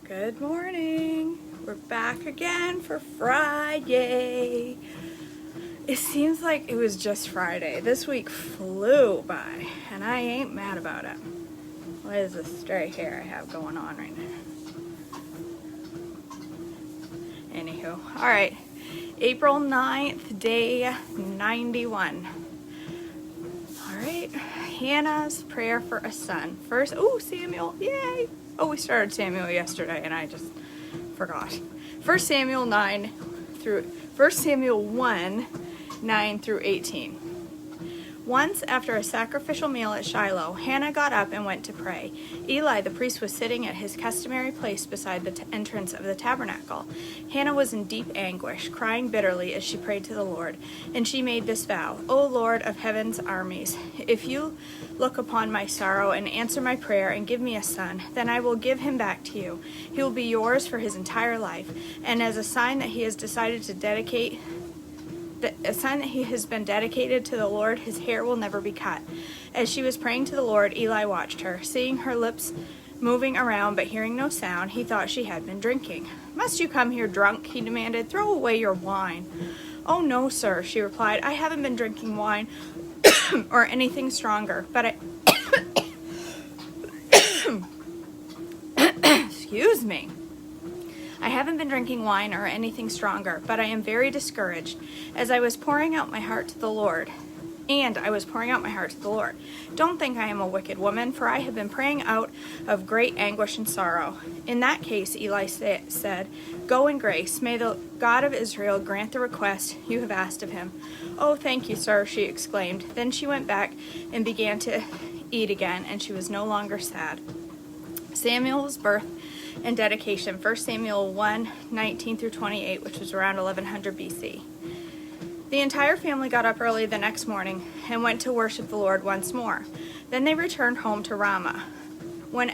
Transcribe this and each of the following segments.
Good morning. We're back again for Friday. It seems like it was just Friday. This week flew by, and I ain't mad about it. What is this stray hair I have going on right now? Anywho, all right. April 9th, day 91. All right, Hannah's prayer for a son. First, Samuel, yay! Oh, we started Samuel yesterday, and I just forgot. 1 Samuel 1, 9 through 18. Once, after a sacrificial meal at Shiloh, Hannah got up and went to pray. Eli the priest was sitting at his customary place beside the entrance of the tabernacle. Hannah was in deep anguish, crying bitterly as she prayed to the Lord. And she made this vow, O Lord of heaven's armies, if you look upon my sorrow and answer my prayer and give me a son, then I will give him back to you. He will be yours for his entire life. And as a sign that he has decided to dedicate a sign that he has been dedicated to the Lord, his hair will never be cut. As she was praying to the Lord, Eli watched her. Seeing her lips moving around but hearing no sound, he thought she had been drinking. Must you come here drunk? He demanded. Throw away your wine. Oh, no, sir, she replied. I haven't been drinking wine or anything stronger, but Excuse me. I haven't been drinking wine or anything stronger, but I am very discouraged, as I was pouring out my heart to the Lord. Don't think I am a wicked woman, for I have been praying out of great anguish and sorrow. In that case, Eli said, Go in grace. May the God of Israel grant the request you have asked of him. Oh, thank you, sir, she exclaimed. Then she went back and began to eat again, and she was no longer sad. Samuel's birth and dedication, 1 Samuel 1, 19 through 28, which was around 1100 BC. The entire family got up early the next morning and went to worship the Lord once more. Then they returned home to Ramah. When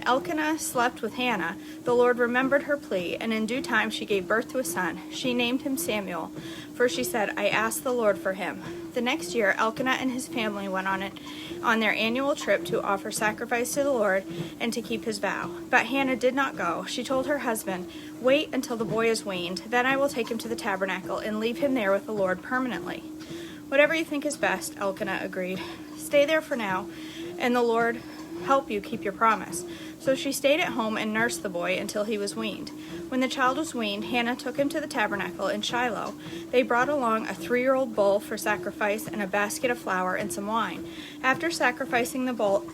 Elkanah slept with Hannah, the Lord remembered her plea, and in due time she gave birth to a son. She named him Samuel, for she said, I asked the Lord for him. The next year, Elkanah and his family went on their annual trip to offer sacrifice to the Lord and to keep his vow. But Hannah did not go. She told her husband, Wait until the boy is weaned, then I will take him to the tabernacle and leave him there with the Lord permanently. Whatever you think is best, Elkanah agreed. Stay there for now, and the Lord help you keep your promise. So she stayed at home and nursed the boy until he was weaned. When the child was weaned, Hannah took him to the tabernacle in Shiloh. They brought along a 3-year-old bull for sacrifice and a basket of flour and some wine. After sacrificing the bull,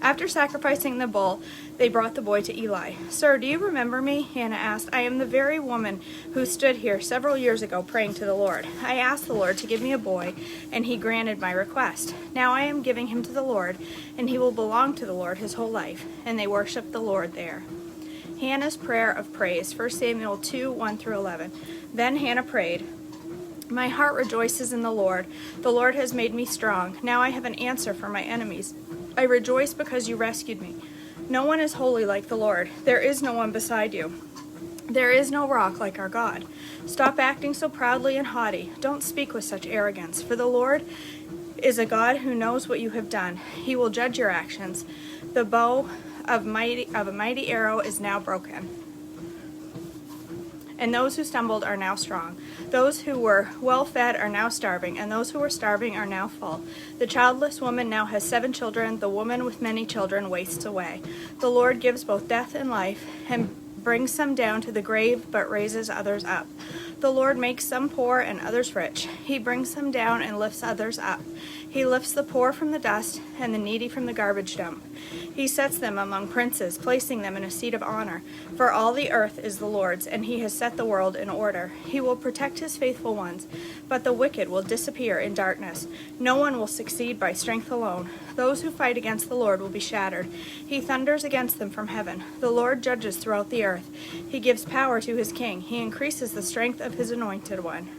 After sacrificing the bull, they brought the boy to Eli. Sir, do you remember me? Hannah asked. I am the very woman who stood here several years ago praying to the Lord. I asked the Lord to give me a boy, and he granted my request. Now I am giving him to the Lord, and he will belong to the Lord his whole life. And they worshiped the Lord there. Hannah's prayer of praise, 1 Samuel 2, 1 through 11. Then Hannah prayed, My heart rejoices in the Lord. The Lord has made me strong. Now I have an answer for my enemies. I rejoice because you rescued me. No one is holy like the Lord. There is no one beside you. There is no rock like our God. Stop acting so proudly and haughty. Don't speak with such arrogance, for the Lord is a God who knows what you have done. He will judge your actions. The bow of a mighty arrow is now broken, and those who stumbled are now strong. Those who were well-fed are now starving, and those who were starving are now full. The childless woman now has 7 children. The woman with many children wastes away. The Lord gives both death and life, and brings some down to the grave, but raises others up. The Lord makes some poor and others rich. He brings some down and lifts others up. He lifts the poor from the dust and the needy from the garbage dump. He sets them among princes, placing them in a seat of honor. For all the earth is the Lord's, and he has set the world in order. He will protect his faithful ones, but the wicked will disappear in darkness. No one will succeed by strength alone. Those who fight against the Lord will be shattered. He thunders against them from heaven. The Lord judges throughout the earth. He gives power to his king. He increases the strength of his anointed one.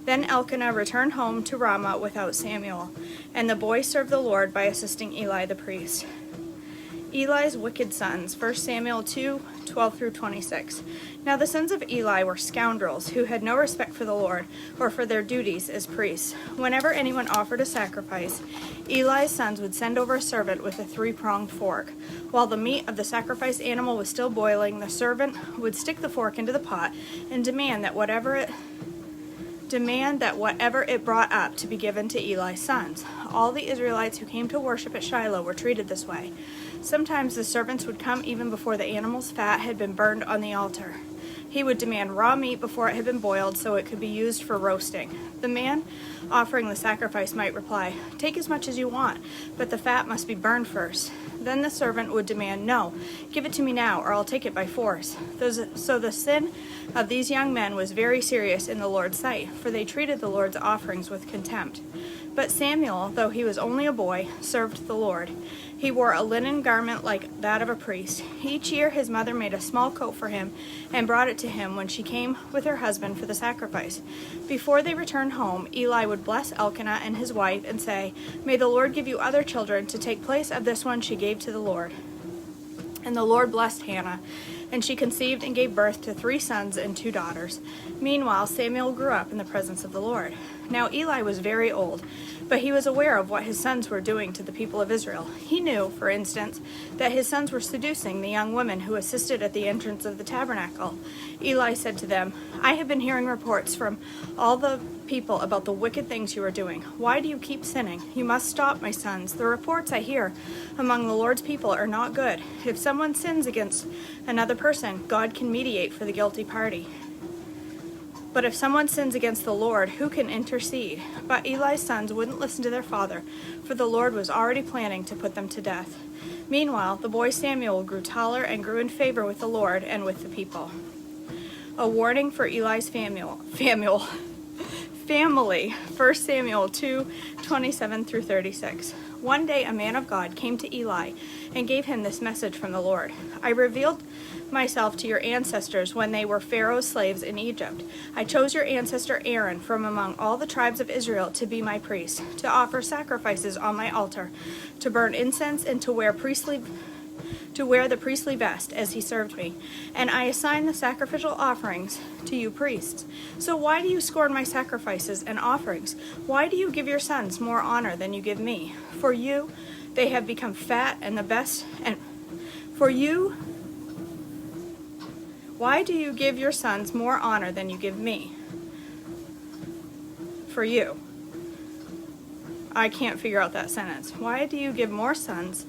Then Elkanah returned home to Ramah without Samuel, and the boy served the Lord by assisting Eli the priest. Eli's wicked sons, 1 Samuel 2:12-26. Now the sons of Eli were scoundrels who had no respect for the Lord or for their duties as priests. Whenever anyone offered a sacrifice, Eli's sons would send over a servant with a three-pronged fork. While the meat of the sacrificed animal was still boiling, the servant would stick the fork into the pot and demand that whatever it brought up to be given to Eli's sons. All the Israelites who came to worship at Shiloh were treated this way. Sometimes the servants would come even before the animal's fat had been burned on the altar. He would demand raw meat before it had been boiled so it could be used for roasting. The man offering the sacrifice might reply, "Take as much as you want, but the fat must be burned first." Then the servant would demand, "No, give it to me now, or I'll take it by force." So the sin of these young men was very serious in the Lord's sight, for they treated the Lord's offerings with contempt. But Samuel, though he was only a boy, served the Lord. He wore a linen garment like that of a priest. Each year his mother made a small coat for him and brought it to him when she came with her husband for the sacrifice. Before they returned home, Eli would bless Elkanah and his wife and say, "May the Lord give you other children to take place of this one she gave to the Lord." And the Lord blessed Hannah, and she conceived and gave birth to 3 sons and 2 daughters. Meanwhile, Samuel grew up in the presence of the Lord. Now Eli was very old, but he was aware of what his sons were doing to the people of Israel. He knew, for instance, that his sons were seducing the young women who assisted at the entrance of the tabernacle. Eli said to them, "I have been hearing reports from all the people about the wicked things you are doing. Why do you keep sinning? You must stop, my sons. The reports I hear among the Lord's people are not good. If someone sins against another person, God can mediate for the guilty party. But if someone sins against the Lord, who can intercede?" But Eli's sons wouldn't listen to their father, for the Lord was already planning to put them to death. Meanwhile, the boy Samuel grew taller and grew in favor with the Lord and with the people. A warning for Eli's family. 1 Samuel 2:27-36. One day a man of God came to Eli and gave him this message from the Lord. "I revealed myself to your ancestors when they were Pharaoh's slaves in Egypt. I chose your ancestor Aaron from among all the tribes of Israel to be my priest, to offer sacrifices on my altar, to burn incense, and to wear the priestly vest as he served me. And I assigned the sacrificial offerings to you priests. So why do you scorn my sacrifices and offerings? Why do you give your sons more honor than you give me? For you, they have become fat and the best, and for you, why do you give your sons more honor than you give me? For you." I can't figure out that sentence. Why do you give your sons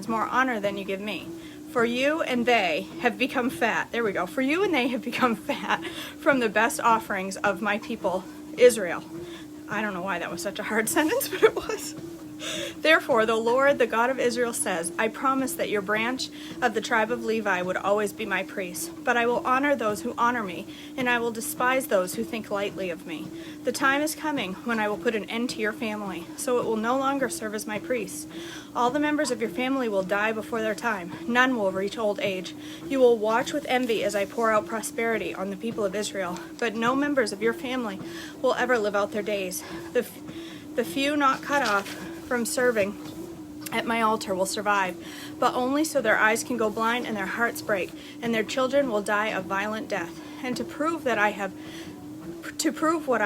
more honor than you give me? For you and they have become fat. There we go. For you and they have become fat from the best offerings of my people, Israel. I don't know why that was such a hard sentence, but it was. Therefore, the Lord, the God of Israel, says, "I promise that your branch of the tribe of Levi would always be my priests, but I will honor those who honor me, and I will despise those who think lightly of me. The time is coming when I will put an end to your family, so it will no longer serve as my priests. All the members of your family will die before their time. None will reach old age. You will watch with envy as I pour out prosperity on the people of Israel, but no members of your family will ever live out their days. The few not cut off from serving at my altar will survive, but only so their eyes can go blind and their hearts break, and their children will die a violent death. And to prove what I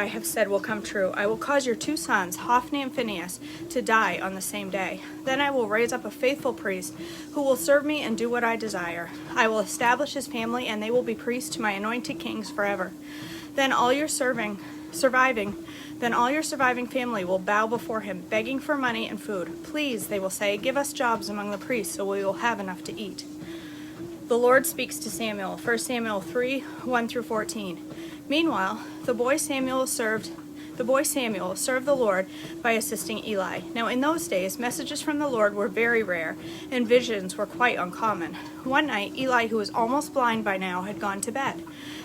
have said will come true, I will cause your 2 sons, Hophni and Phinehas, to die on the same day. Then I will raise up a faithful priest who will serve me and do what I desire. I will establish his family, and they will be priests to my anointed kings forever. Then all your surviving family will bow before him, begging for money and food. Please, they will say, give us jobs among the priests so we will have enough to eat." The Lord speaks to Samuel, 1 Samuel 3:1-14. Meanwhile, the boy Samuel served the Lord by assisting Eli. Now in those days, messages from the Lord were very rare, and visions were quite uncommon. One night, Eli, who was almost blind by now, had gone to bed.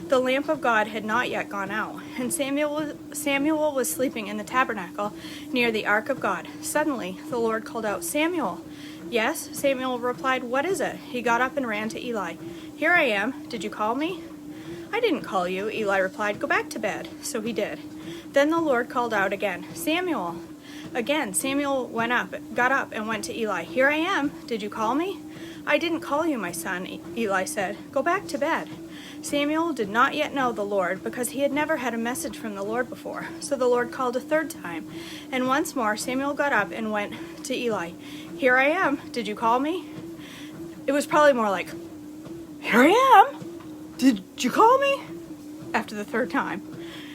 The lamp of God had not yet gone out, and Samuel was sleeping in the tabernacle near the ark of God. Suddenly, the Lord called out, "Samuel." "Yes," Samuel replied. "What is it?" He got up and ran to Eli. "Here I am. Did you call me?" "I didn't call you," Eli replied. "Go back to bed." So he did. Then the Lord called out again, "Samuel." Again, Samuel got up and went to Eli. "Here I am. Did you call me?" "I didn't call you, my son," Eli said. "Go back to bed." Samuel did not yet know the Lord, because he had never had a message from the Lord before. So the Lord called a third time, and once more Samuel got up and went to Eli. "Here I am. Did you call me?" It was probably more like, "Here I am. Did you call me?" after the third time.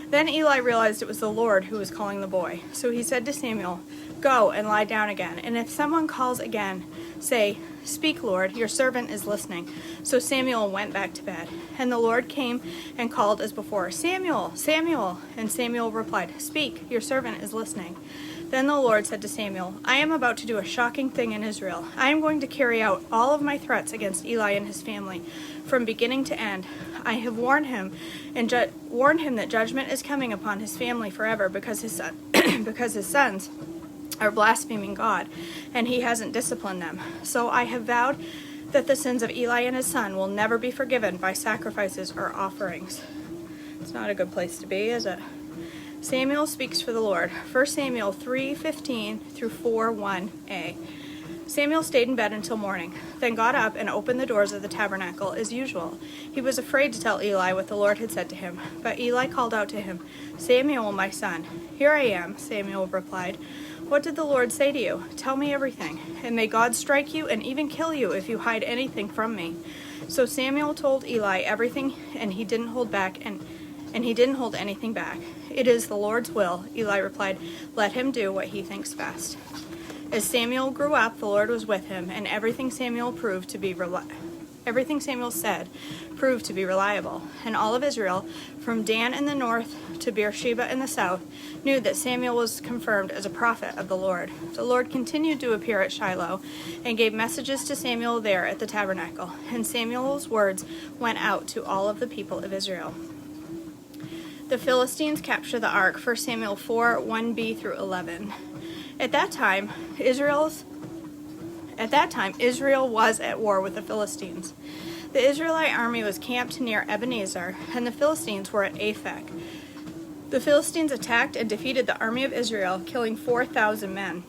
Then Eli realized it was the Lord who was calling the boy. So he said to Samuel, "Go and lie down again, and if someone calls again, say, 'Speak, Lord, your servant is listening.'" So Samuel went back to bed. And the Lord came and called as before, "Samuel, Samuel." And Samuel replied, "Speak, your servant is listening." Then the Lord said to Samuel, "I am about to do a shocking thing in Israel. I am going to carry out all of my threats against Eli and his family, from beginning to end. I have warned him that judgment is coming upon his family forever because his sons are blaspheming God, and he hasn't disciplined them. So I have vowed that the sins of Eli and his son will never be forgiven by sacrifices or offerings." It's not a good place to be, is it? Samuel speaks for the Lord. 1 Samuel 3:15 through 4:1a. Samuel stayed in bed until morning, then got up and opened the doors of the tabernacle as usual. He was afraid to tell Eli what the Lord had said to him, but Eli called out to him, "Samuel, my son." "Here I am," Samuel replied. "What did the Lord say to you? Tell me everything, and may God strike you and even kill you if you hide anything from me." So Samuel told Eli everything, and he didn't hold anything back. "It is the Lord's will," Eli replied. "Let him do what he thinks best." As Samuel grew up, the Lord was with him, and everything Samuel said proved to be reliable. And all of Israel, from Dan in the north to Beersheba in the south, knew that Samuel was confirmed as a prophet of the Lord. The Lord continued to appear at Shiloh and gave messages to Samuel there at the tabernacle, and Samuel's words went out to all of the people of Israel. The Philistines capture the ark, 1 Samuel 4:1b through 11. At that time, Israel was at war with the Philistines. The Israelite army was camped near Ebenezer, and the Philistines were at Aphek. The Philistines attacked and defeated the army of Israel, killing 4,000 men.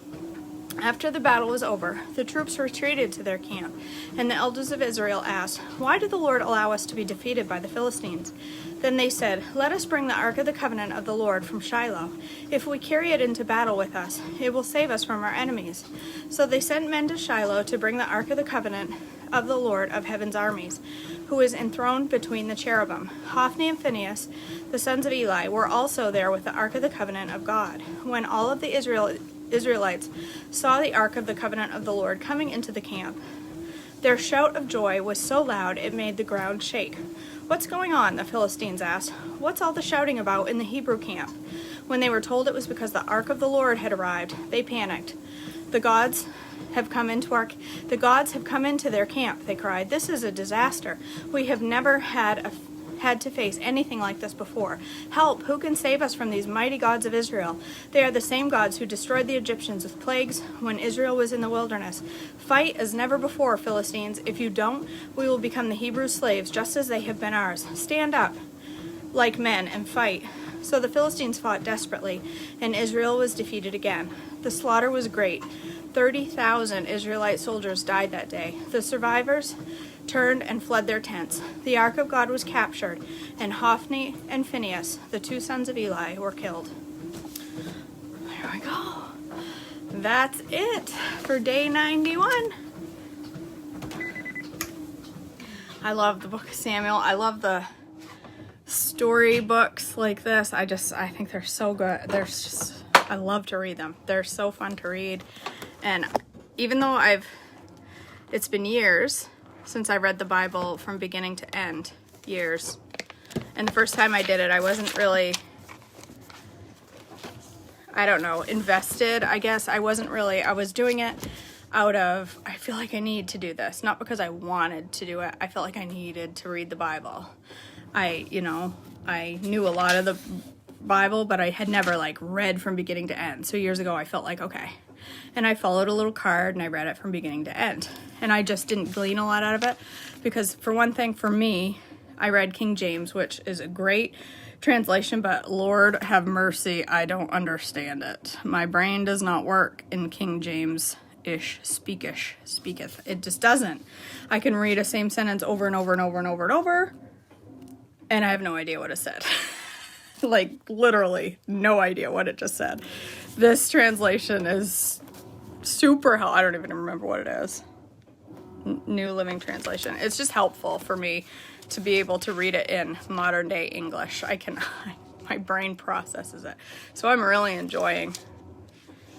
After the battle was over, the troops retreated to their camp, and the elders of Israel asked, "Why did the Lord allow us to be defeated by the Philistines?" Then they said, "Let us bring the Ark of the Covenant of the Lord from Shiloh. If we carry it into battle with us, it will save us from our enemies." So they sent men to Shiloh to bring the Ark of the Covenant of the Lord of Heaven's armies, who is enthroned between the cherubim. Hophni and Phinehas, the sons of Eli, were also there with the Ark of the Covenant of God. When all of the Israelites saw the Ark of the Covenant of the Lord coming into the camp, their shout of joy was so loud it made the ground shake. "What's going on?" the Philistines asked. "What's all the shouting about in the Hebrew camp?" When they were told it was because the Ark of the Lord had arrived, they panicked. The gods have come into their camp," they cried. "This is a disaster. We have never had to face anything like this before. Help! Who can save us from these mighty gods of Israel? They are the same gods who destroyed the Egyptians with plagues when Israel was in the wilderness. Fight as never before, Philistines. If you don't, we will become the Hebrew slaves just as they have been ours. Stand up like men and fight." So the Philistines fought desperately, and Israel was defeated again. The slaughter was great. 30,000 Israelite soldiers died that day. The survivors turned and fled their tents. The Ark of God was captured, and Hophni and Phinehas, the two sons of Eli, were killed. There we go. That's it for day 91. I love the book of Samuel. I love the story books like this. I think they're so good. I love to read them. They're so fun to read. And even though it's been years since I read the Bible from beginning to end, years. And the first time I did it, I wasn't really, invested, I guess. I was doing it out of, I feel like I need to do this. Not because I wanted to do it. I felt like I needed to read the Bible. I knew a lot of the Bible, but I had never read from beginning to end. So years ago I felt like, okay. And I followed a little card and I read it from beginning to end. And I just didn't glean a lot out of it because, for one thing, for me, I read King James, which is a great translation, but Lord have mercy, I don't understand it. My brain does not work in King James-ish, speaketh. It just doesn't. I can read a same sentence over and over and over and over and over, and I have no idea what it said. Like, literally, no idea what it just said. This translation is super helpful. I don't even remember what it is. New Living Translation. It's just helpful for me to be able to read it in modern day English. My brain processes it. So I'm really enjoying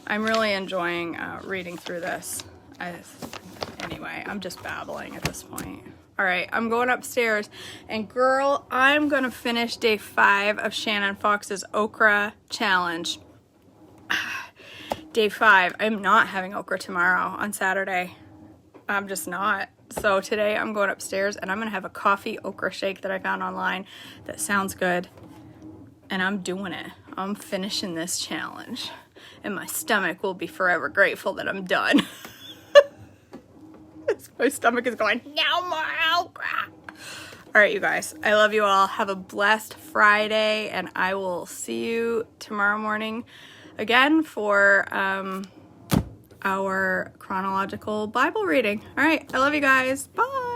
reading through this. Anyway, I'm just babbling at this point. All right, I'm going upstairs, and girl, I'm gonna finish day 5 of Shannon Fox's okra challenge. Day 5. I'm not having okra tomorrow on Saturday. I'm just not. So today I'm going upstairs and I'm going to have a coffee okra shake that I found online that sounds good. And I'm doing it. I'm finishing this challenge. And my stomach will be forever grateful that I'm done. My stomach is going, no more okra. All right, you guys. I love you all. Have a blessed Friday. And I will see you tomorrow morning again for our chronological Bible reading. All right. I love you guys. Bye.